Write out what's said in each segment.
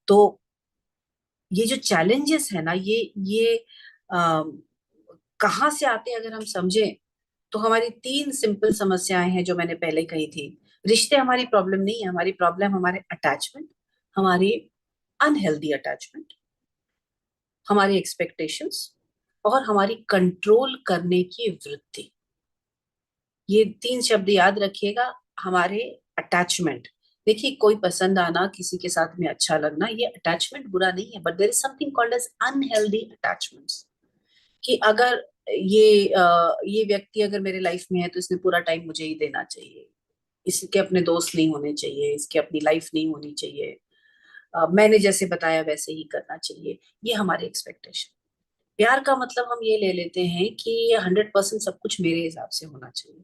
तो ये जो चैलेंजेस है ना, ये आ, कहाँ से आते हैं अगर हम समझें, तो हमारी तीन सिंपल समस्याएं हैं जो मैंने पहले कही थी। रिश्ते हमारी प्रॉब्लम नहीं है, हमारी प्रॉब्लम हमारे अटैचमेंट, हमारी अनहेल्दी अटैचमेंट, हमारी एक्सपेक्टेशंस और हमारी कंट्रोल करने की वृत्ति। ये तीन शब्द याद रखिएगा। हमारे अटैचमेंट, देखिए कोई पसंद आना, किसी के साथ में अच्छा लगना, ये अटैचमेंट बुरा नहीं है, but there is something called as unhealthy attachments. कि अगर ये व्यक्ति अगर मेरे लाइफ में है तो इसने पूरा टाइम मुझे ही देना चाहिए, इसके अपने दोस्त नहीं होने चाहिए, इसकी अपनी लाइफ नहीं होनी चाहिए, मैंने जैसे बताया वैसे ही करना चाहिए। ये हमारे एक्सपेक्टेशन। प्यार का मतलब हम ये ले लेते हैं कि ये 100% सब कुछ मेरे हिसाब से होना चाहिए।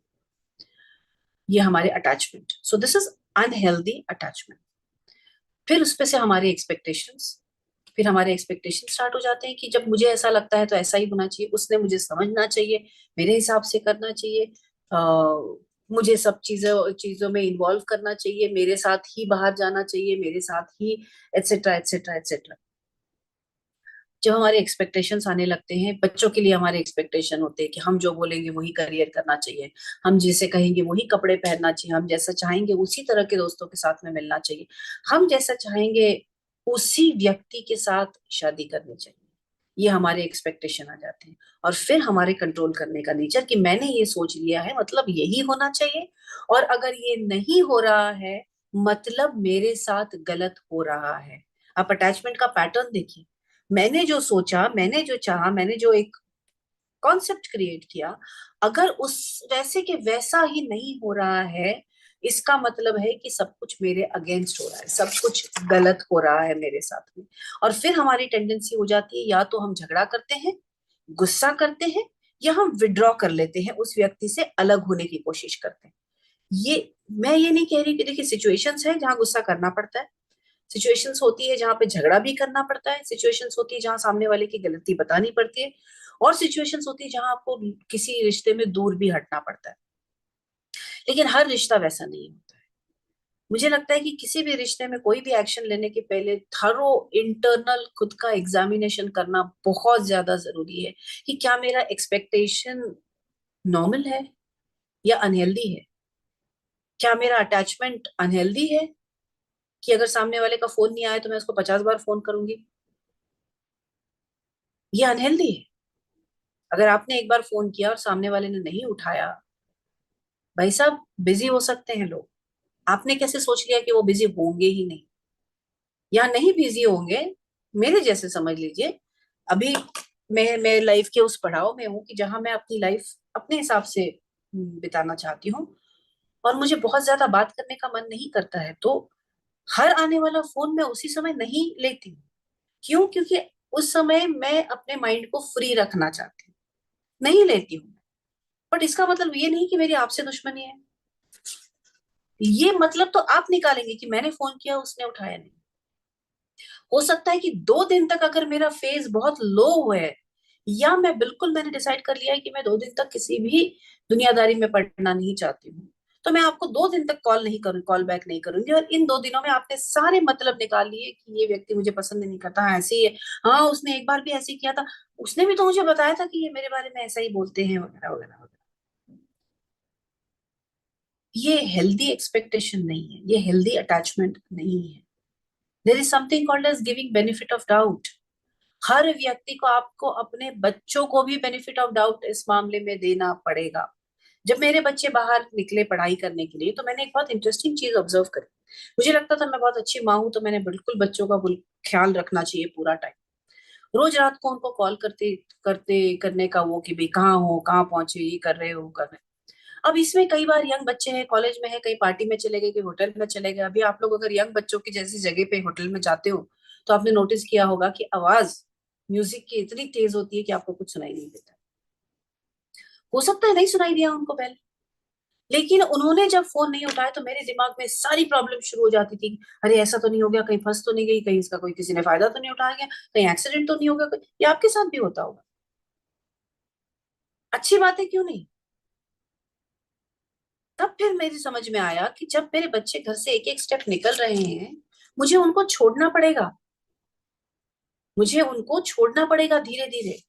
ये हमारे attachment, so this is unhealthy attachment. फिर उसपे से हमारे एक्सपेक्टेशंस, फिर हमारे एक्सपेक्टेशन स्टार्ट हो जाते हैं कि जब मुझे ऐसा लगता है तो ऐसा ही होना चाहिए, उसने मुझे समझना चाहिए, मेरे हिसाब से करना चाहिए, मुझे सब चीजों चीजों में इन्वॉल्व करना चाहिए, मेरे साथ ही बाहर जाना चाहिए, मेरे साथ ही एटसेट्रा एटसेट्रा एटसेट्रा। जब हमारे एक्सपेक्टेशंस आने लगते हैं, बच्चों के लिए हमारे एक्सपेक्टेशन होते हैं कि हम जो बोलेंगे वही करियर करना चाहिए, हम जैसे कहेंगे वही कपड़े पहनना चाहिए, हम जैसा चाहेंगे उसी तरह के दोस्तों के साथ में मिलना चाहिए, हम जैसा चाहेंगे उसी व्यक्ति के साथ शादी करनी चाहिए। ये हमारे एक्सपेक्टेशन आ जाते हैं। और फिर हमारे कंट्रोल करने का नेचर कि मैंने ये सोच लिया है मतलब यही होना चाहिए, और अगर ये नहीं हो रहा है मतलब मेरे साथ गलत हो रहा है। आप अटैचमेंट का पैटर्न देखिए। मैंने जो सोचा, मैंने जो चाहा, मैंने जो एक कॉन्सेप्ट क्रिएट किया, अगर उस वैसे के वैसा ही नहीं हो रहा है, इसका मतलब है कि सब कुछ मेरे अगेंस्ट हो रहा है, सब कुछ गलत हो रहा है मेरे साथ में। और फिर हमारी टेंडेंसी हो जाती है, या तो हम झगड़ा करते हैं, गुस्सा करते हैं, या हम विड्रॉ कर लेते हैं, उस व्यक्ति से अलग होने की कोशिश करते हैं। ये मैं ये नहीं कह रही कि देखिए सिचुएशंस है जहां गुस्सा करना पड़ता है, सिचुएशंस होती है जहां पे झगड़ा भी करना पड़ता है, सिचुएशंस होती है जहां सामने वाले की गलती बतानी पड़ती है, और सिचुएशंस होती है जहां आपको किसी रिश्ते में दूर भी हटना पड़ता है। लेकिन हर रिश्ता वैसा नहीं होता है। मुझे लगता है कि किसी भी रिश्ते में कोई भी एक्शन लेने के पहले थरो इंटरनल खुद का एग्जामिनेशन करना बहुत ज्यादा जरूरी है कि क्या मेरा एक्सपेक्टेशन नॉर्मल है या अनहेल्दी है। क्या मेरा अटैचमेंट अनहेल्दी है कि अगर सामने वाले का फोन नहीं आया तो मैं उसको 50 बार फोन करूंगी, ये अनहेल्दी है। अगर आपने एक बार फोन किया और सामने वाले ने नहीं उठाया, भाई साहब बिजी हो सकते हैं लोग, आपने कैसे सोच लिया कि वो बिजी होंगे ही नहीं या नहीं बिजी होंगे। मेरे जैसे समझ लीजिए, अभी मैं लाइफ के उस पड़ाव में हूँ कि जहां मैं अपनी लाइफ अपने हिसाब से बिताना चाहती हूँ, और मुझे बहुत ज्यादा बात करने का मन नहीं करता है, तो हर आने वाला फोन मैं उसी समय नहीं लेती हूँ। क्यों? क्योंकि उस समय मैं अपने माइंड को फ्री रखना चाहती हूँ, नहीं लेती हूँ। बट इसका मतलब ये नहीं कि मेरी आपसे दुश्मनी है। ये मतलब तो आप निकालेंगे कि मैंने फोन किया उसने उठाया नहीं। हो सकता है कि 2 दिन तक अगर मेरा फेज बहुत लो है, या मैं बिल्कुल मैंने डिसाइड कर लिया है कि मैं 2 दिन तक किसी भी दुनियादारी में पड़ना नहीं चाहती हूँ, तो मैं आपको 2 दिन तक कॉल नहीं करूँ, कॉल बैक नहीं करूंगी। और इन 2 दिनों में आपने सारे मतलब निकाल लिए कि ये व्यक्ति मुझे पसंद नहीं करता, हाँ ऐसे ही है, हाँ उसने एक बार भी ऐसे ही किया था, उसने भी तो मुझे बताया था कि ये मेरे बारे में ऐसा ही बोलते हैं, वगैरह वगैरह वगैरह। ये हेल्दी एक्सपेक्टेशन नहीं है, ये हेल्दी अटैचमेंट नहीं है। There is something called as giving benefit of doubt. हर व्यक्ति को, आपको अपने बच्चों को भी बेनिफिट ऑफ डाउट इस मामले में देना पड़ेगा। जब मेरे बच्चे बाहर निकले पढ़ाई करने के लिए, तो मैंने एक बहुत इंटरेस्टिंग चीज ऑब्जर्व करी। मुझे लगता था मैं बहुत अच्छी माँ हूं, तो मैंने बिल्कुल बच्चों का ख्याल रखना चाहिए पूरा टाइम, रोज रात को उनको कॉल करते करते करने का वो कि भाई कहाँ हो, कहाँ पहुंचे, ये कर रहे हो, कर रहे हो। अब इसमें कई बार यंग बच्चे हैं, कॉलेज में है, कहीं पार्टी में चले गए, कहीं होटल में चले गए। अभी आप लोग अगर यंग बच्चों की जैसी जगह पे होटल में जाते हो, तो आपने नोटिस किया होगा कि आवाज म्यूजिक की इतनी तेज होती है कि आपको कुछ सुनाई नहीं देता। हो सकता है नहीं सुनाई दिया उनको पहले, लेकिन उन्होंने जब फोन नहीं उठाया तो मेरे दिमाग में सारी प्रॉब्लम शुरू हो जाती थी। अरे ऐसा तो नहीं हो गया, कहीं फंस तो नहीं गई, कहीं इसका कोई किसी ने फायदा तो नहीं उठाया गया, कहीं एक्सीडेंट तो नहीं हो गया, ये आपके साथ भी होता होगा। अच्छी बात है, क्यों नहीं। तब फिर मेरी समझ में आया कि जब मेरे बच्चे घर से एक एक स्टेप निकल रहे हैं, मुझे उनको छोड़ना पड़ेगा। मुझे उनको छोड़ना पड़ेगा धीरे धीरे।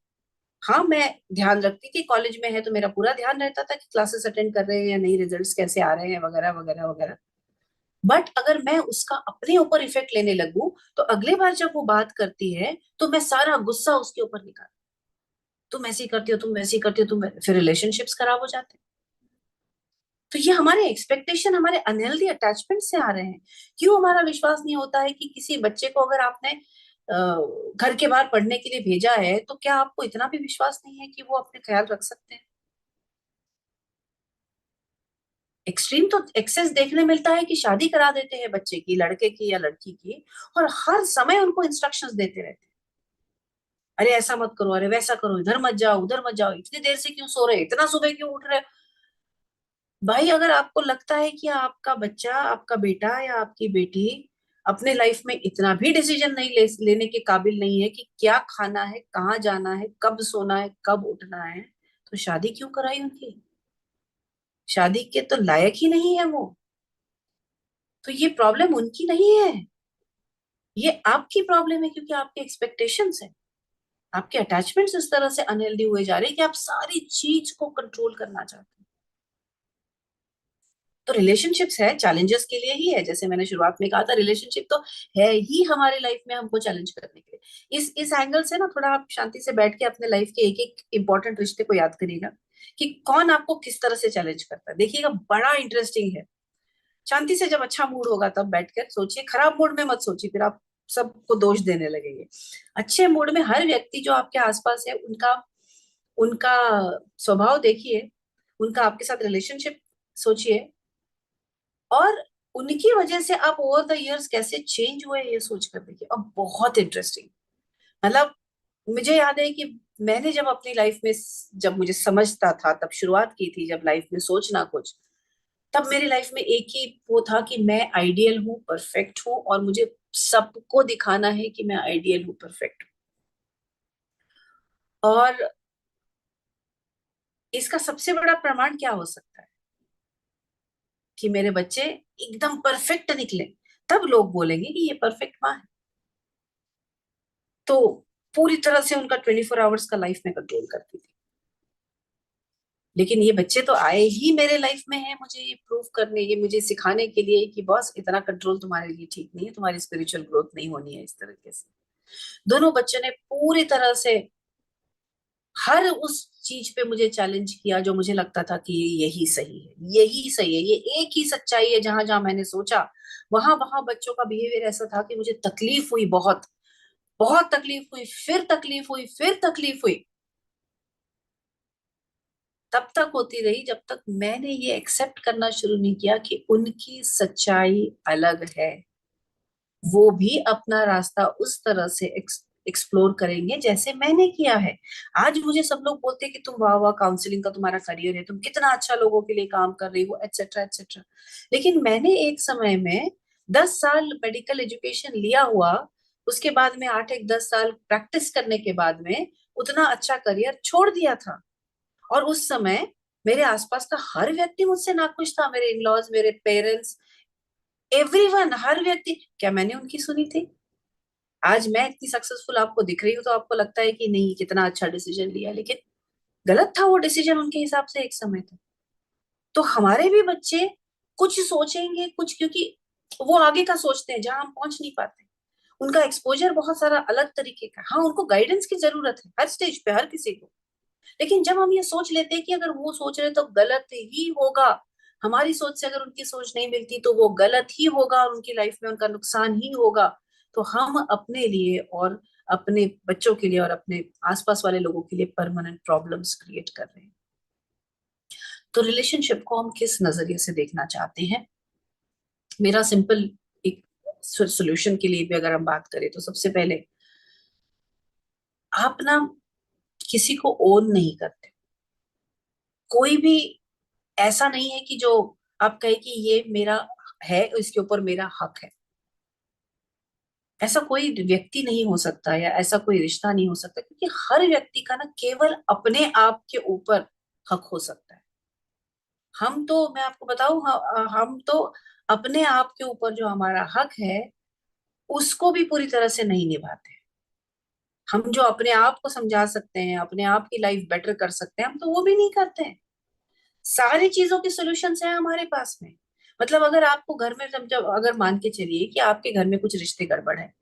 हाँ, मैं ध्यान रखती थी, कॉलेज में है तो मेरा पूरा ध्यान रहता था कि क्लासेस अटेंड कर रहे हैं या नहीं, रिजल्ट्स कैसे आ रहे हैं, वगैरह वगैरह वगैरह। बट अगर मैं उसका अपने ऊपर इफेक्ट लेने लगूं, तो अगले बार जब वो बात करती है तो मैं सारा गुस्सा उसके ऊपर निकाल, तुम ऐसी करती हो, तुम ऐसी करती हो, फिर रिलेशनशिप्स खराब हो जाते हैं। तो ये हमारे एक्सपेक्टेशन हमारे अनहेल्दी अटैचमेंट से आ रहे हैं। क्यों हमारा विश्वास नहीं होता है कि किसी बच्चे को अगर आपने घर के बाहर पढ़ने के लिए भेजा है, तो क्या आपको इतना भी विश्वास नहीं है कि वो अपने ख्याल रख सकते हैं? एक्सट्रीम तो एक्सेस देखने मिलता है कि शादी करा देते हैं बच्चे की, लड़के की या लड़की की, और हर समय उनको इंस्ट्रक्शंस देते रहते हैं। अरे ऐसा मत करो, अरे वैसा करो, इधर मत जाओ, उधर मत जाओ, इतनी देर से क्यों सो रहे, इतना सुबह क्यों उठ रहे? भाई, अगर आपको लगता है कि आपका बच्चा, आपका बेटा या आपकी बेटी अपने लाइफ में इतना भी डिसीजन नहीं लेने के काबिल नहीं है कि क्या खाना है, कहाँ जाना है, कब सोना है, कब उठना है, तो शादी क्यों कराई उनकी? शादी के तो लायक ही नहीं है वो। तो ये प्रॉब्लम उनकी नहीं है, ये आपकी प्रॉब्लम है, क्योंकि आपके एक्सपेक्टेशंस है, आपके अटैचमेंट्स इस तरह से अनहेल्दी हुए जा रहे हैं कि आप सारी चीज को कंट्रोल करना चाहते हैं। तो रिलेशनशिप्स है चैलेंजेस के लिए ही है, जैसे मैंने शुरुआत में कहा था, रिलेशनशिप तो है ही हमारे लाइफ में हमको चैलेंज करने के लिए। इस एंगल से ना थोड़ा आप शांति से बैठ के अपने लाइफ के एक एक इंपॉर्टेंट रिश्ते को याद करिएगा कि कौन आपको किस तरह से चैलेंज करता है। देखिएगा, बड़ा इंटरेस्टिंग है। शांति से जब अच्छा मूड होगा तब बैठकर सोचिए, खराब मूड में मत सोचिए, फिर आप सबको दोष देने लगेंगे। अच्छे मूड में हर व्यक्ति जो आपके आसपास है, उनका उनका स्वभाव देखिए, उनका आपके साथ रिलेशनशिप सोचिए, और उनकी वजह से आप ओवर द इयर्स कैसे चेंज हुए ये सोच कर देखिए। अब बहुत इंटरेस्टिंग, मतलब मुझे याद है कि मैंने जब अपनी लाइफ में, जब मुझे समझता था तब शुरुआत की थी, जब लाइफ में सोचना कुछ, तब मेरी लाइफ में एक ही वो था कि मैं आइडियल हूँ, परफेक्ट हूँ, और मुझे सबको दिखाना है कि मैं आइडियल हूँ, परफेक्ट हूँ। और इसका सबसे बड़ा प्रमाण क्या हो सकता है कि मेरे बच्चे एकदम परफेक्ट निकले, तब लोग बोलेंगे कि ये परफेक्ट माँ है। तो पूरी तरह से उनका 24 आवर्स का लाइफ में कंट्रोल करती थी। लेकिन ये बच्चे तो आए ही मेरे लाइफ में है मुझे ये प्रूव करने, ये मुझे सिखाने के लिए कि बॉस, इतना कंट्रोल तुम्हारे लिए ठीक नहीं है, तुम्हारी स्पिरिचुअल ग्रोथ नहीं होनी है इस तरीके से। दोनों बच्चों ने पूरी तरह से हर उस चीज पे मुझे चैलेंज किया जो मुझे लगता था कि ये यही सही है, यही सही है, ये एक ही सच्चाई है। जहां जहां मैंने सोचा, वहां वहां बच्चों का बिहेवियर ऐसा था कि मुझे तकलीफ हुई, बहुत बहुत तकलीफ हुई, फिर तकलीफ हुई, फिर तकलीफ हुई। तब तक होती रही जब तक मैंने ये एक्सेप्ट करना शुरू नहीं किया कि उनकी सच्चाई अलग है। वो भी अपना रास्ता उस तरह से एक्सप्लोर करेंगे जैसे मैंने किया है। आज मुझे सब लोग बोलते हैं कि तुम वाह वाह, काउंसलिंग का तुम्हारा करियर है, तुम कितना अच्छा लोगों के लिए काम कर रही हो, एटसेट्रा एटसेट्रा। लेकिन मैंने एक समय में 10 साल मेडिकल एजुकेशन लिया हुआ, उसके बाद में 8 एक 10 साल प्रैक्टिस करने के बाद में उतना अच्छा करियर छोड़ दिया था। और उस समय मेरे आसपास का हर व्यक्ति मुझसे नाखुश था, मेरे इन लॉज, मेरे पेरेंट्स, एवरीवन, हर व्यक्ति। क्या मैंने उनकी सुनी थी? आज मैं इतनी सक्सेसफुल आपको दिख रही हूँ तो आपको लगता है कि नहीं, कितना अच्छा डिसीजन लिया, लेकिन गलत था वो डिसीजन उनके हिसाब से एक समय था। तो हमारे भी बच्चे कुछ सोचेंगे कुछ, क्योंकि वो आगे का सोचते हैं जहां हम पहुंच नहीं पाते। उनका एक्सपोजर बहुत सारा अलग तरीके का। हाँ, उनको गाइडेंस की जरूरत है हर स्टेज पे, हर किसी को। लेकिन जब हम ये सोच लेते हैं कि अगर वो सोच रहे तो गलत ही होगा, हमारी सोच से अगर उनकी सोच नहीं मिलती तो वो गलत ही होगा और उनकी लाइफ में उनका नुकसान ही होगा, तो हम अपने लिए और अपने बच्चों के लिए और अपने आसपास वाले लोगों के लिए परमानेंट प्रॉब्लम्स क्रिएट कर रहे हैं। तो रिलेशनशिप को हम किस नजरिए से देखना चाहते हैं? मेरा सिंपल एक सोल्यूशन के लिए भी अगर हम बात करें, तो सबसे पहले, आप ना किसी को ओन नहीं करते। कोई भी ऐसा नहीं है कि जो आप कहे कि ये मेरा है, इसके ऊपर मेरा हक है। ऐसा कोई व्यक्ति नहीं हो सकता या ऐसा कोई रिश्ता नहीं हो सकता, क्योंकि हर व्यक्ति का ना केवल अपने आप के ऊपर हक हो सकता है। हम तो, मैं आपको बताऊं, हम तो अपने आप के ऊपर जो हमारा हक है उसको भी पूरी तरह से नहीं निभाते। हम जो अपने आप को समझा सकते हैं, अपने आप की लाइफ बेटर कर सकते हैं, हम तो वो भी नहीं करते हैं। सारी चीजों के सॉल्यूशंस हैं हमारे पास में। मतलब अगर आपको घर में, जब अगर मान के चलिए कि आपके घर में कुछ रिश्ते गड़बड़ है,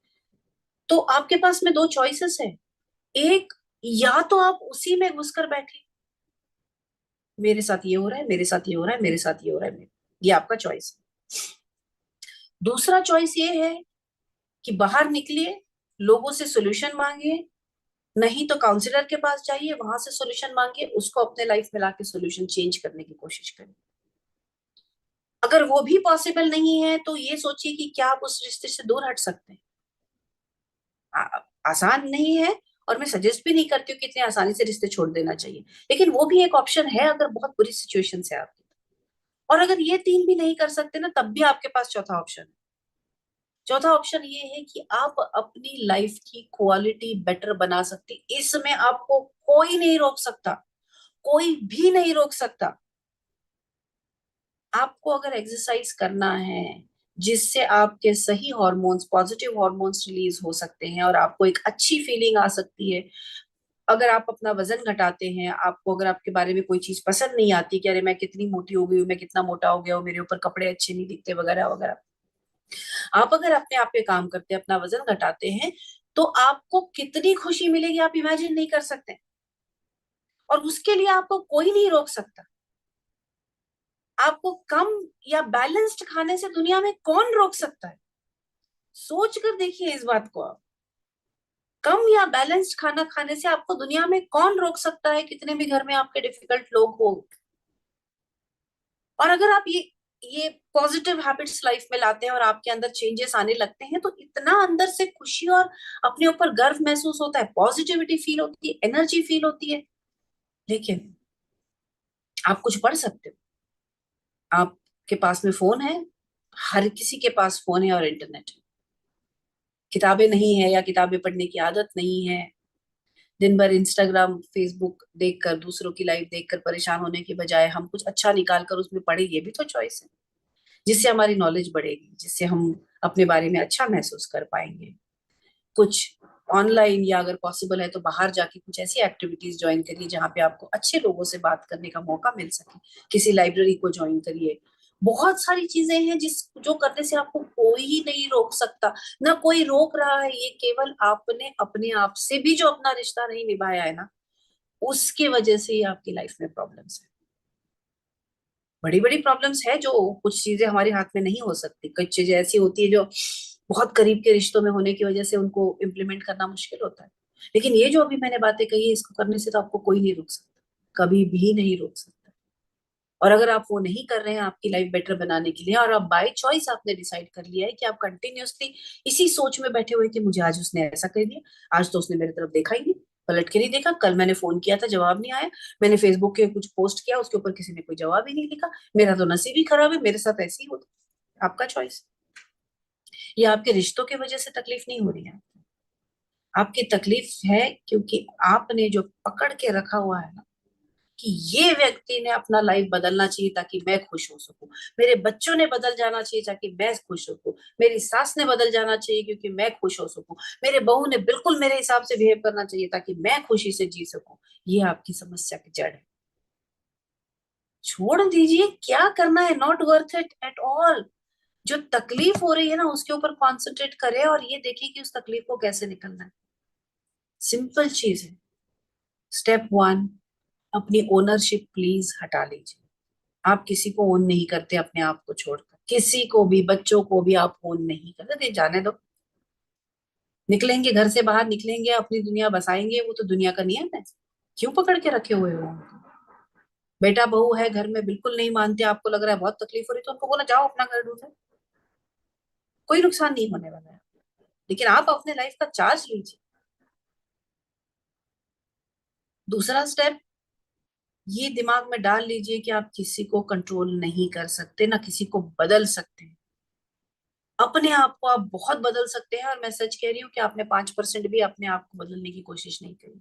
तो आपके पास में दो चॉइसेस है। एक, या तो आप उसी में घुसकर बैठे, मेरे साथ ये हो रहा है, मेरे साथ ये हो रहा है, मेरे साथ ये हो रहा है, ये आपका चॉइस है। दूसरा चॉइस ये है कि बाहर निकलिए, लोगों से सोल्यूशन मांगिए, नहीं तो काउंसलर के पास जाइए, वहां से सोल्यूशन मांगिए, उसको अपने लाइफ में लाके सोल्यूशन चेंज करने की कोशिश करिए। अगर वो भी पॉसिबल नहीं है तो ये सोचिए कि क्या आप उस रिश्ते से दूर हट सकते हैं। आसान नहीं है, और मैं सजेस्ट भी नहीं करती हूँ कि इतने आसानी से रिश्ते छोड़ देना चाहिए, लेकिन वो भी एक ऑप्शन है अगर बहुत बुरी सिचुएशन है आपकी। और अगर ये तीन भी नहीं कर सकते ना, तब भी आपके पास चौथा ऑप्शन है। चौथा ऑप्शन ये है कि आप अपनी लाइफ की क्वालिटी बेटर बना सकते, इसमें आपको कोई नहीं रोक सकता, कोई भी नहीं रोक सकता। आपको अगर एक्सरसाइज करना है जिससे आपके सही हार्मोन्स, पॉजिटिव हार्मोन्स रिलीज हो सकते हैं और आपको एक अच्छी फीलिंग आ सकती है। अगर आप अपना वजन घटाते हैं, आपको अगर आपके बारे में कोई चीज पसंद नहीं आती कि अरे मैं कितनी मोटी हो गई हूँ, मैं कितना मोटा हो गया हूँ, मेरे ऊपर कपड़े अच्छे नहीं दिखते वगैरह वगैरह, आप अगर अपने आप पे काम करते हैं, अपना वजन घटाते हैं, तो आपको कितनी खुशी मिलेगी आप इमेजिन नहीं कर सकते। और उसके लिए आपको कोई नहीं रोक सकता। आपको कम या बैलेंस्ड खाने से दुनिया में कौन रोक सकता है? सोच कर देखिए इस बात को आप। कम या बैलेंस्ड खाना खाने से आपको दुनिया में कौन रोक सकता है, कितने भी घर में आपके डिफिकल्ट लोग हो। और अगर आप ये पॉजिटिव हैबिट्स लाइफ में लाते हैं और आपके अंदर चेंजेस आने लगते हैं, तो इतना अंदर से खुशी और अपने ऊपर गर्व महसूस होता है, पॉजिटिविटी फील होती है, एनर्जी फील होती है। लेकिन आप कुछ पढ़ सकते हो, आपके पास में फोन है, हर किसी के पास फोन है और इंटरनेट है। किताबें नहीं है या किताबें पढ़ने की आदत नहीं है, दिन भर इंस्टाग्राम फेसबुक देखकर, दूसरों की लाइफ देखकर परेशान होने की बजाय हम कुछ अच्छा निकाल कर उसमें पढ़े, ये भी तो चॉइस है। जिससे हमारी नॉलेज बढ़ेगी, जिससे हम अपने बारे में अच्छा महसूस कर पाएंगे। कुछ ऑनलाइन, या अगर पॉसिबल है तो बाहर जाके कुछ ऐसी एक्टिविटीज ज्वाइन करिए जहाँ पे आपको अच्छे लोगों से बात करने का मौका मिल सके। किसी लाइब्रेरी को ज्वाइन करिए। बहुत सारी चीजें हैं जो करने से आपको कोई नहीं रोक सकता, ना कोई रोक रहा है। ये केवल आपने अपने आप से भी जो अपना रिश्ता नहीं निभाया है ना, उसकी वजह से ही आपकी लाइफ में प्रॉब्लम्स है। बड़ी बड़ी प्रॉब्लम्स है, जो कुछ चीजें हमारे हाथ में नहीं हो सकती, कुछ चीजें ऐसी होती है जो बहुत करीब के रिश्तों में होने की वजह से उनको इम्प्लीमेंट करना मुश्किल होता है। लेकिन ये जो अभी मैंने बातें कही है, इसको करने से तो आपको कोई नहीं रोक सकता, कभी भी नहीं रोक सकता। और अगर आप वो नहीं कर रहे हैं आपकी लाइफ बेटर बनाने के लिए, और आप बाय चॉइस आपने डिसाइड कर लिया है कि आप कंटिन्यूअसली इसी सोच में बैठे हुए कि मुझे आज उसने ऐसा कर दिया, आज तो उसने मेरी तरफ देखा ही नहीं, पलट के नहीं देखा, कल मैंने फोन किया था जवाब नहीं आया, मैंने फेसबुक के कुछ पोस्ट किया उसके ऊपर किसी ने कोई जवाब ही नहीं लिखा, मेरा तो नसीब ही खराब है, मेरे साथ ऐसे ही होता। आपका चॉइस। ये आपके रिश्तों की वजह से तकलीफ नहीं हो रही है, आपकी तकलीफ है क्योंकि आपने जो पकड़ के रखा हुआ है ना, कि ये व्यक्ति ने अपना लाइफ बदलना चाहिए ताकि मैं खुश हो सकूं, मेरे बच्चों ने बदल जाना चाहिए ताकि मैं खुश हो सकूं, मेरी सास ने बदल जाना चाहिए क्योंकि मैं खुश हो सकूं, मेरे बहू ने बिल्कुल मेरे हिसाब से बिहेव करना चाहिए ताकि मैं खुशी से जी सकूं। ये आपकी समस्या की जड़ है। छोड़ दीजिए, क्या करना है, not worth it at all. जो तकलीफ हो रही है ना, उसके ऊपर कॉन्सेंट्रेट करें और ये देखिए कि उस तकलीफ को कैसे निकलना है। सिंपल चीज है। स्टेप वन, अपनी ओनरशिप प्लीज हटा लीजिए। आप किसी को ओन नहीं करते अपने आप को छोड़कर, किसी को भी, बच्चों को भी आप ओन नहीं करते, तो जाने दो। निकलेंगे घर से बाहर, निकलेंगे अपनी दुनिया बसाएंगे, वो तो दुनिया का नियम है। क्यों पकड़ के रखे हुए हो उनको? बेटा बहू है घर में, बिल्कुल नहीं मानते, आपको लग रहा है बहुत तकलीफ हो रही, तो उनको बोला जाओ अपना घर ढूंढो, कोई नुकसान नहीं होने वाला है। लेकिन आप अपने लाइफ का चार्ज लीजिए। दूसरा स्टेप, ये दिमाग में डाल लीजिए कि आप किसी को कंट्रोल नहीं कर सकते, ना किसी को बदल सकते हैं। अपने आप को आप बहुत बदल सकते हैं, और मैं सच कह रही हूँ कि आपने 5% भी अपने आप को बदलने की कोशिश नहीं करी।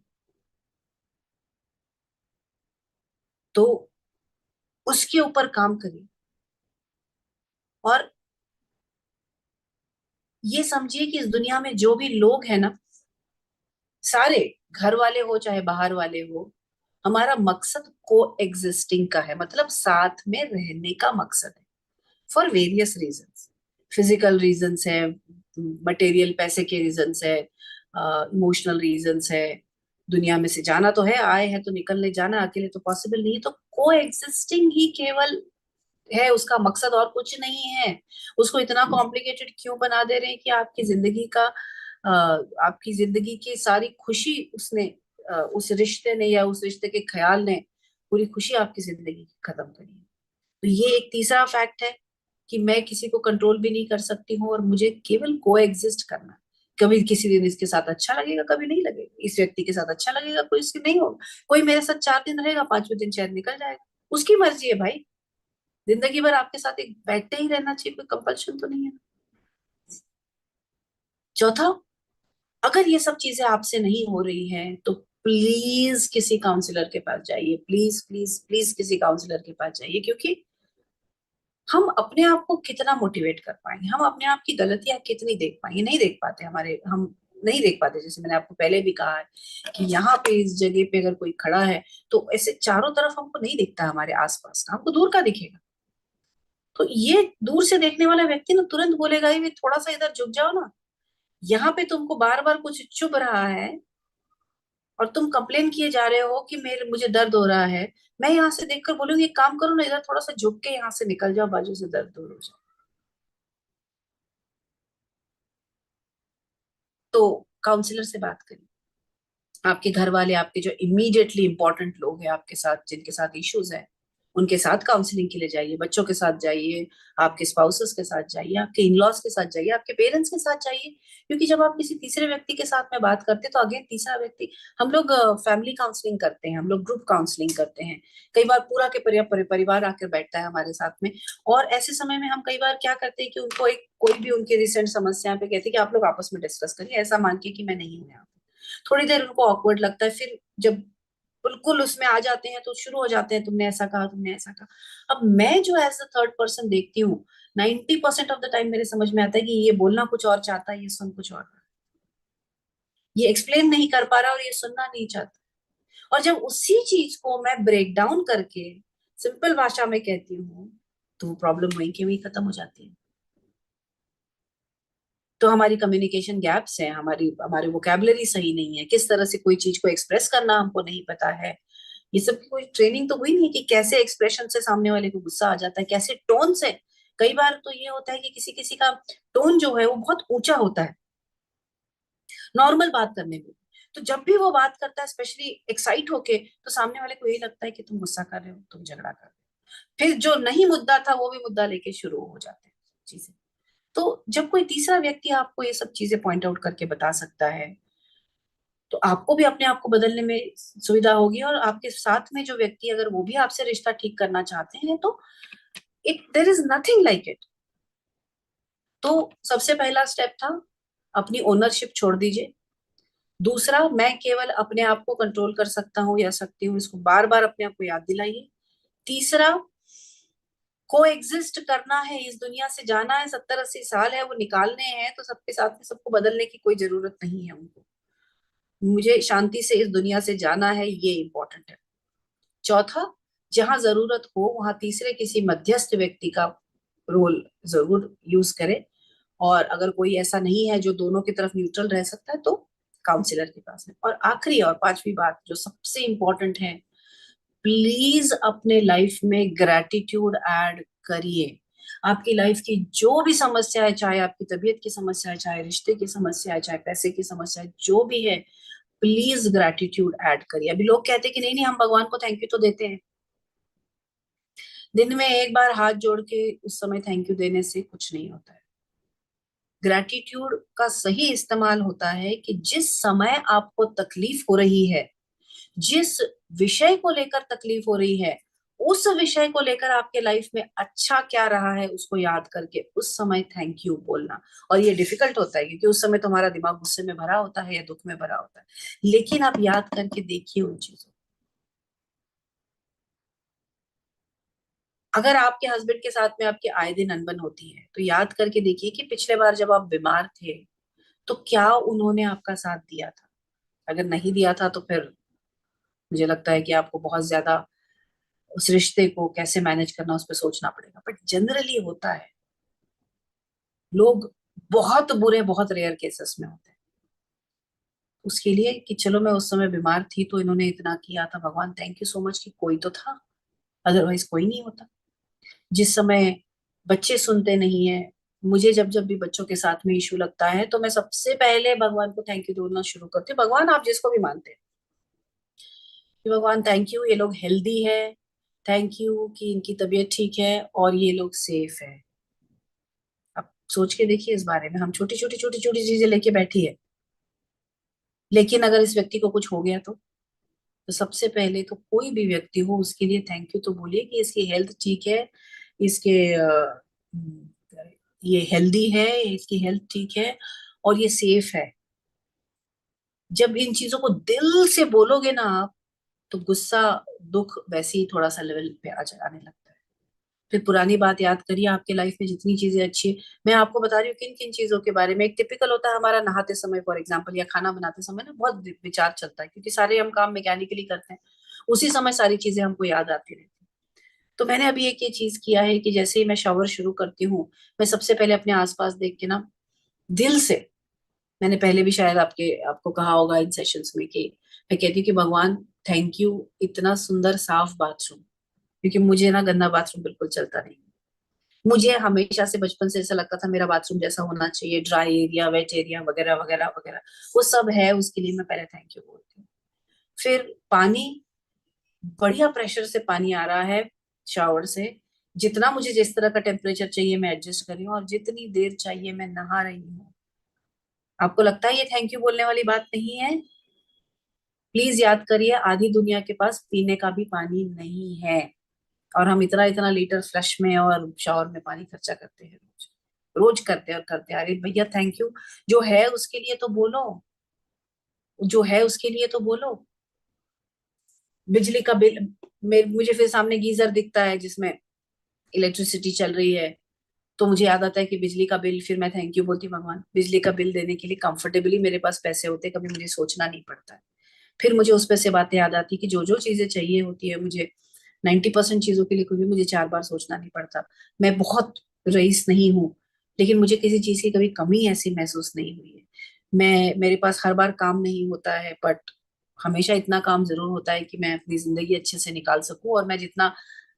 तो उसके ऊपर काम करिए। और ये समझिए कि इस दुनिया में जो भी लोग हैं ना, सारे, घर वाले हो चाहे बाहर वाले हो, हमारा मकसद को एग्जिस्टिंग का है, मतलब साथ में रहने का मकसद है। For various reasons, physical reasons है, मटेरियल पैसे के रीजंस है, इमोशनल रीजंस है। दुनिया में से जाना तो है, आए हैं तो निकलने जाना, अकेले तो पॉसिबल नहीं है, तो को एग्जिस्टिंग ही केवल है उसका मकसद, और कुछ नहीं है। उसको इतना कॉम्प्लिकेटेड क्यों बना दे रहे हैं कि आपकी जिंदगी का आपकी जिंदगी की सारी खुशी उसने उस रिश्ते ने या उस रिश्ते के ख्याल ने पूरी खुशी आपकी जिंदगी की खत्म करी है। तो ये एक तीसरा फैक्ट है कि मैं किसी को कंट्रोल भी नहीं कर सकती हूँ, और मुझे केवल को एग्जिस्ट करना है। कभी किसी दिन इसके साथ अच्छा लगेगा, कभी नहीं लगेगा, इस व्यक्ति के साथ अच्छा लगेगा, कोई इसके नहीं होगा। कोई मेरे साथ 4 दिन रहेगा, 5वें दिन शायद निकल जाएगा, उसकी मर्जी है भाई। जिंदगी भर आपके साथ एक बैठते ही रहना चाहिए, कोई कंपल्शन तो नहीं है। चौथा, अगर ये सब चीजें आपसे नहीं हो रही हैं तो प्लीज किसी काउंसलर के पास जाइए, प्लीज प्लीज प्लीज किसी काउंसलर के पास जाइए, क्योंकि हम अपने आप को कितना मोटिवेट कर पाएंगे, हम अपने आप की गलतियां कितनी देख पाएंगे, नहीं देख पाते, हमारे हम नहीं देख पाते। जैसे मैंने आपको पहले भी कहा है कि यहाँ पे इस जगह पे अगर कोई खड़ा है तो ऐसे चारों तरफ हमको नहीं दिखता, हमारे आसपास का हमको दूर का दिखेगा। तो ये दूर से देखने वाला व्यक्ति ना तुरंत बोलेगा ही, थोड़ा सा इधर झुक जाओ ना, यहाँ पे तुमको बार बार कुछ चुभ रहा है और तुम कंप्लेन किए जा रहे हो कि मेरे मुझे दर्द हो रहा है। मैं यहाँ से देखकर बोलूंगी एक काम करो ना, इधर थोड़ा सा झुक के यहाँ से निकल जाओ, बाजू से दर्द दूर हो जाए। तो काउंसलर से बात करिए। आपके घर वाले, आपके जो इमीडिएटली इंपॉर्टेंट लोग हैं आपके साथ, जिनके साथ इश्यूज है, उनके साथ काउंसलिंग के लिए जाइए, बच्चों के साथ जाइए, आपके स्पाउसेस के साथ जाइए, आपके इनलॉज के साथ जाइए, आपके पेरेंट्स के साथ जाइए। क्योंकि जब आप किसी तीसरे व्यक्ति के साथ में बात करते हैं तो अगेन तीसरा व्यक्ति, हम लोग फैमिली काउंसलिंग करते हैं, हम लोग ग्रुप काउंसलिंग करते हैं। कई बार पूरा के परिवार आकर बैठता है हमारे साथ में, और ऐसे समय में हम कई बार क्या करते हैं कि उनको एक कोई भी उनकी रिसेंट समस्या पे कहते हैं कि आप लोग आपस में डिस्कस करिए, ऐसा मान के कि मैं नहीं हूं यहाँ पे। थोड़ी देर उनको ऑकवर्ड लगता है, फिर जब बिल्कुल उसमें आ जाते हैं तो शुरू हो जाते हैं, तुमने ऐसा कहा, तुमने ऐसा कहा। अब मैं जो एज अ थर्ड पर्सन देखती हूँ, 90% ऑफ द टाइम मेरे समझ में आता है कि ये बोलना कुछ और चाहता है, ये सुन कुछ और रहा है। ये एक्सप्लेन नहीं कर पा रहा और ये सुनना नहीं चाहता। और जब उसी चीज को मैं ब्रेक डाउन करके सिंपल भाषा में कहती हूँ, तो प्रॉब्लम वहीं की वहीं खत्म हो जाती है। तो हमारी कम्युनिकेशन गैप्स हैं, हमारी हमारी वोकेबलरी सही नहीं है, किस तरह से कोई चीज को एक्सप्रेस करना हमको नहीं पता है। ये सब की कोई ट्रेनिंग तो हुई नहीं कि कैसे एक्सप्रेशन से सामने वाले को गुस्सा आ जाता है, कैसे टोन से। कई बार तो ये होता है कि किसी किसी का टोन जो है वो बहुत ऊंचा होता है नॉर्मल बात करने में। तो जब भी वो बात करता है स्पेशली एक्साइट होके, तो सामने वाले को यही लगता है कि तुम गुस्सा कर रहे हो, तुम झगड़ा कर रहे हो। फिर जो नहीं मुद्दा था वो भी मुद्दा लेके शुरू हो जाते हैं चीजें। तो जब कोई तीसरा व्यक्ति आपको ये सब चीजें पॉइंट आउट करके बता सकता है, तो आपको भी अपने आप को बदलने में सुविधा होगी, और आपके साथ में जो व्यक्ति अगर वो भी आपसे रिश्ता ठीक करना चाहते हैं तो it there is nothing like it. तो सबसे पहला स्टेप था, अपनी ओनरशिप छोड़ दीजिए। दूसरा, मैं केवल अपने आप को कंट्रोल कर सकता हूँ या सकती हूँ, इसको बार बार अपने आप को याद दिलाइए। तीसरा, को एग्जिस्ट करना है, इस दुनिया से जाना है, 70-80 साल है वो निकालने हैं, तो सबके साथ में सबको बदलने की कोई जरूरत नहीं है उनको। मुझे शांति से इस दुनिया से जाना है, ये इंपॉर्टेंट है। चौथा, जहां जरूरत हो वहां तीसरे किसी मध्यस्थ व्यक्ति का रोल जरूर यूज करें। और अगर कोई ऐसा नहीं है जो दोनों की तरफ न्यूट्रल रह सकता है, तो काउंसलर के पास है। और आखिरी और पांचवी बात जो सबसे इंपॉर्टेंट है, प्लीज अपने लाइफ में ग्रैटिट्यूड ऐड करिए। आपकी लाइफ की जो भी समस्या है, चाहे आपकी तबीयत की समस्या है, चाहे रिश्ते की समस्या है, चाहे पैसे की समस्या है, जो भी है, प्लीज ग्रैटिट्यूड ऐड करिए। अभी लोग कहते हैं कि नहीं नहीं, हम भगवान को थैंक यू तो देते हैं। दिन में एक बार हाथ जोड़ के उस समय थैंक यू देने से कुछ नहीं होता है। ग्रैटिट्यूड का सही इस्तेमाल होता है कि जिस समय आपको तकलीफ हो रही है, जिस विषय को लेकर तकलीफ हो रही है, उस विषय को लेकर आपके लाइफ में अच्छा क्या रहा है उसको याद करके उस समय थैंक यू बोलना। और ये डिफिकल्ट होता है क्योंकि उस समय तुम्हारा दिमाग गुस्से में भरा होता है या दुख में भरा होता है, लेकिन आप याद करके देखिए उन चीजों। अगर आपके हस्बैंड के साथ में आपकी आए दिन अनबन होती है, तो याद करके देखिए कि पिछले बार जब आप बीमार थे तो क्या उन्होंने आपका साथ दिया था। अगर नहीं दिया था तो फिर मुझे लगता है कि आपको बहुत ज्यादा उस रिश्ते को कैसे मैनेज करना उस पर सोचना पड़ेगा। बट जनरली होता है, लोग बहुत बुरे बहुत रेयर केसेस में होते हैं। उसके लिए कि चलो मैं उस समय बीमार थी तो इन्होंने इतना किया था, भगवान थैंक यू सो मच कि कोई तो था, अदरवाइज कोई नहीं होता। जिस समय बच्चे सुनते नहीं है, मुझे जब जब भी बच्चों के साथ में इशू लगता है तो मैं सबसे पहले भगवान को थैंक यू बोलना शुरू करती हूँ। भगवान आप जिसको भी मानते हैं, कि भगवान थैंक यू ये लोग हेल्दी है, थैंक यू कि इनकी तबीयत ठीक है और ये लोग सेफ है। आप सोच के देखिए इस बारे में, हम छोटी छोटी छोटी छोटी चीजें लेके बैठी है, लेकिन अगर इस व्यक्ति को कुछ हो गया तो सबसे पहले तो कोई भी व्यक्ति हो उसके लिए थैंक यू तो बोलिए कि इसकी हेल्थ ठीक है, इसके ये हेल्दी है, इसकी हेल्थ ठीक है और ये सेफ है। जब इन चीजों को दिल से बोलोगे ना आप, तो गुस्सा दुख वैसे ही थोड़ा सा लेवल पे आ आने लगता है। फिर पुरानी बात याद करिए, आपके लाइफ में जितनी चीजें अच्छी है, मैं आपको बता रही हूँ किन किन चीजों के बारे में। एक टिपिकल होता है हमारा नहाते समय फॉर एग्जाम्पल, या खाना बनाते समय ना बहुत विचार चलता है, क्योंकि सारे हम काम मैकेनिकली करते हैं, उसी समय सारी चीजें हमको याद आती रहती हैं। तो मैंने अभी एक ये चीज किया है कि जैसे ही मैं शावर शुरू करती हूँ, मैं सबसे पहले अपने आसपास देख के ना दिल से, मैंने पहले भी शायद आपको कहा होगा इन सेशंस में कि मैं कहती हूँ कि भगवान थैंक यू, इतना सुंदर साफ बाथरूम, क्योंकि मुझे ना गंदा बाथरूम बिल्कुल चलता नहीं। मुझे हमेशा से बचपन से ऐसा लगता था मेरा बाथरूम जैसा होना चाहिए, ड्राई एरिया वेट एरिया वगैरह वगैरह वगैरह, वो सब है, उसके लिए मैं पहले थैंक यू बोलती हूँ। फिर पानी, बढ़िया प्रेशर से पानी आ रहा है शावर से, जितना मुझे जिस तरह का टेम्परेचर चाहिए मैं एडजस्ट कर रही हूँ, और जितनी देर चाहिए मैं नहा रही हूँ। आपको लगता है ये थैंक यू बोलने वाली बात नहीं है? प्लीज याद करिए, आधी दुनिया के पास पीने का भी पानी नहीं है, और हम इतना इतना लीटर फ्लश में और शावर में पानी खर्चा करते हैं, रोज रोज करते हैं और करते हैं। अरे भैया थैंक यू जो है उसके लिए तो बोलो, जो है उसके लिए तो बोलो। बिजली का बिल, मुझे फिर सामने गीजर दिखता है जिसमें इलेक्ट्रिसिटी चल रही है, तो मुझे याद आता है कि बिजली का बिल, फिर मैं थैंक यू बोलती हूँ, भगवान बिजली का बिल देने के लिए कंफर्टेबली मेरे पास पैसे होते, कभी मुझे सोचना नहीं पड़ता है। फिर मुझे उस पे से बातें याद आती कि जो जो चीजें चाहिए होती है मुझे, 90% चीजों के लिए कभी मुझे 4 बार सोचना नहीं पड़ता। मैं बहुत रईस नहीं हूँ, लेकिन मुझे किसी चीज की कभी कमी ऐसी महसूस नहीं हुई है। मेरे पास हर बार काम नहीं होता है, बट हमेशा इतना काम जरूर होता है कि मैं अपनी जिंदगी अच्छे से निकाल सकूं, और मैं जितना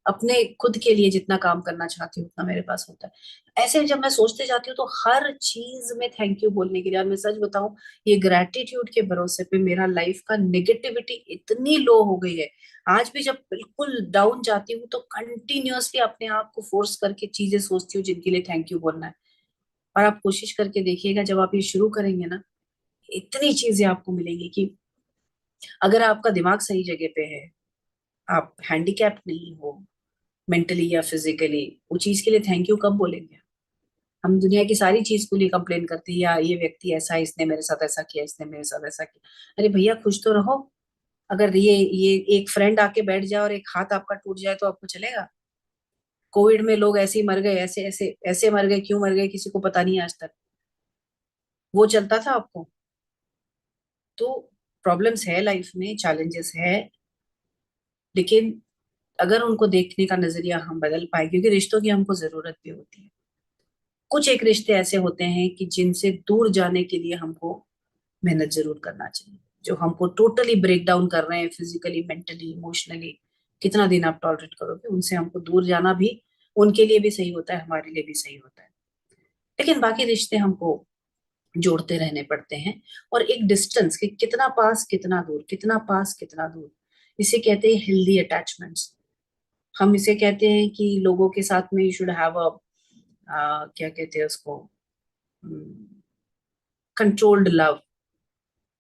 अपने खुद के लिए जितना काम करना चाहती हूँ उतना मेरे पास होता है। ऐसे जब मैं सोचते जाती हूँ तो हर चीज में थैंक यू बोलने के लिए, और मैं सच बताऊं, ये ग्रेटिट्यूड के भरोसे पे मेरा लाइफ का नेगेटिविटी इतनी लो हो गई है। आज भी जब बिल्कुल डाउन जाती हूँ तो कंटिन्यूअसली अपने आप को फोर्स करके चीजें सोचती हूँ जिनके लिए थैंक यू बोलना है। और आप कोशिश करके देखिएगा, जब आप ये शुरू करेंगे ना, इतनी चीजें आपको मिलेंगी कि अगर आपका दिमाग सही जगह पे है, आप हैंडीकैप नहीं हो मेंटली या फिजिकली, वो चीज के लिए थैंक यू कब बोलेंगे? हम दुनिया की सारी चीज के लिए कंप्लेन करते हैं, या ये व्यक्ति ऐसा है, इसने मेरे साथ ऐसा किया, इसने मेरे साथ ऐसा किया। अरे भैया खुश तो रहो। अगर ये एक फ्रेंड आके बैठ जाए और एक हाथ आपका टूट जाए तो आपको चलेगा? कोविड में लोग ऐसे ही मर गए, ऐसे ऐसे ऐसे मर गए, क्यों मर गए किसी को पता नहीं आज तक। वो चलता था आपको? तो प्रॉब्लम्स है लाइफ में, चैलेंजेस है, लेकिन अगर उनको देखने का नजरिया हम बदल पाए, क्योंकि रिश्तों की हमको जरूरत भी होती है। कुछ एक रिश्ते ऐसे होते हैं कि जिनसे दूर जाने के लिए हमको मेहनत जरूर करना चाहिए। जो हमको टोटली ब्रेक डाउन कर रहे हैं फिजिकली मेंटली इमोशनली, कितना दिन आप टॉलरेट करोगे? उनसे हमको दूर जाना भी उनके लिए भी सही होता है, हमारे लिए भी सही होता है। लेकिन बाकी रिश्ते हमको जोड़ते रहने पड़ते हैं। और एक डिस्टेंस कि कितना पास कितना दूर, कितना पास कितना दूर, इसे कहते हैं हेल्दी अटैचमेंट्स। हम इसे कहते हैं कि लोगों के साथ में यू शुड हैव अ, क्या कहते हैं उसको, कंट्रोल्ड लव।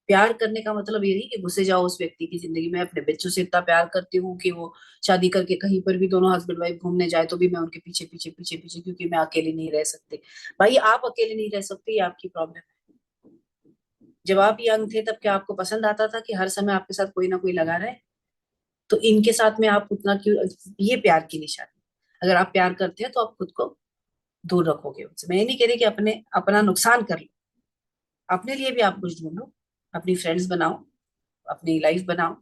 प्यार करने का मतलब ये नहीं कि घुसे जाओ उस व्यक्ति की जिंदगी में। अपने बच्चों से इतना प्यार करती हूँ कि वो शादी करके कहीं पर भी दोनों हस्बैंड वाइफ घूमने जाए तो भी मैं उनके पीछे पीछे पीछे पीछे, क्योंकि मैं अकेली नहीं रह सकती। भाई आप अकेले नहीं रह सकते, ये आपकी प्रॉब्लम है। जब आप यंग थे तब क्या आपको पसंद आता था कि हर समय आपके साथ कोई ना कोई लगा रहे? तो इनके साथ में आप उतना क्यों? ये प्यार की निशानी। अगर आप प्यार करते हैं तो आप खुद को दूर रखोगे उनसे। मैं ये नहीं कह रही कि अपने अपना नुकसान कर लो, अपने लिए भी आप कुछ ढूंढो, अपनी फ्रेंड्स बनाओ, अपनी लाइफ बनाओ।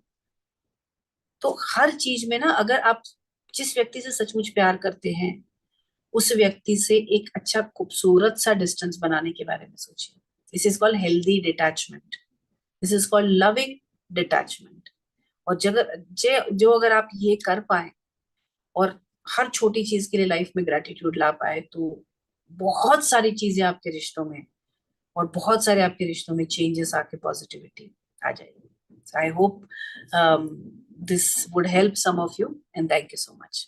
तो हर चीज में ना, अगर आप जिस व्यक्ति से सचमुच प्यार करते हैं, उस व्यक्ति से एक अच्छा खूबसूरत सा डिस्टेंस बनाने के बारे में सोचिए। This is called healthy detachment, this is called loving detachment. और जो अगर आप ये कर पाए और हर छोटी चीज के लिए लाइफ में ग्रेटिट्यूड ला पाए, तो बहुत सारी चीजें आपके रिश्तों में, और बहुत सारे आपके रिश्तों में चेंजेस आके पॉजिटिविटी आ जाएगी। I hope this would help some of you, and thank you so much.